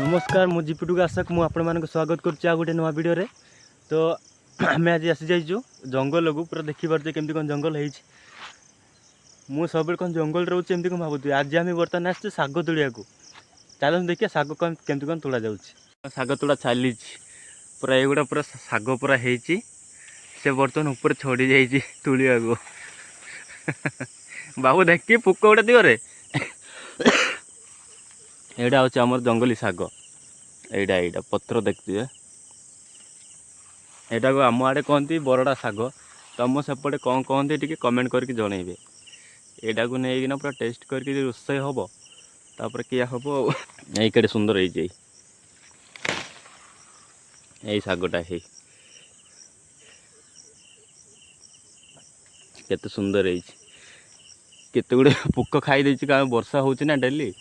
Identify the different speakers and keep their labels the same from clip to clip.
Speaker 1: नमस्कार मु जीपीटू आशक मु आपण मानक स्वागत करुच्ची आ गोटे नुआ वीडियो रे। तो आम आज आसी जाइछु जंगल को पूरा देखी पारे केमती कौन जंगल है। मु सब कौन जंगल रोचे एमती कौन भावुथी। आज आम बर्तमान आसचे साग तोड़िया को। चलो देखिए साग कौन केमती कौन तोड़ा जाउछि। साग तोड़ा चली पूरा एगुड़ा पूरा साग पूरा होती से बर्तमान ऊपर छड़ी जाइए तुलिया को। बाबू देखिए पुक गोटे दियो रे। एटा हूँ आमर जंगली साग। एटा एटा पत्र देखते एटा को आम आड़े कहती बरड़ा साग। तुम सेपटे कौन कहते टी कमेंट करके जनइबे। एटा को नहीं पूरा टेस्ट करके रोषे हम तापर किया हम यही कड़े सुंदर हो सागटा है केते सुंदर केते गुड़े पुक खाई देछि। कारण वर्षा होछि ना डेली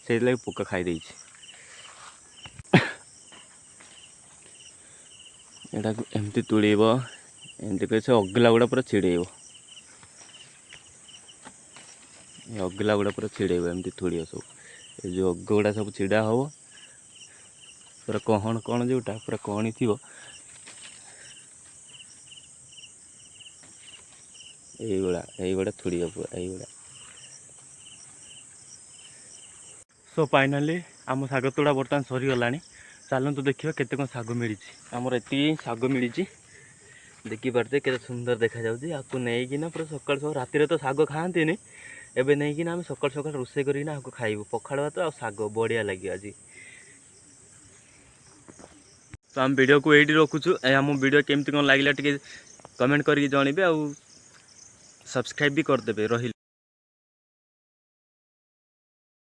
Speaker 1: से लगे पुक खाई देछि। एटा को एमती तुड़ीब एमती कर अगला गुड़ा पूरा छिड़ेब। अगला गुड़ा पूरा छिड़ेब एमती थोड़ी सब जो अग गुड़ा सब छिड़ा हम पूरा कहण कौन जोटा पूरा कहनी थी यही थोड़ी पूरा यही। सो फाइनाली आम साग तोड़ा बर्तमान सरीगला। चलतु देखिए केते कौन साग मिली। आमर एति साग मिली देखी पारे के सुंदर देखा जाऊँगी। आपको नहीं पूरा सकाल सकाल राति तो साग खाती एवं नहीं आम सकाल सकाल रोषे करना खाइबू पखाड़ भात आ साग बढ़िया लगे आज। तो आम वीडियो को यही रखुचु। आम वीडियो केमती कौन लगे टे कमेंट करके जनइबे आ सब्सक्राइब भी करदे रही।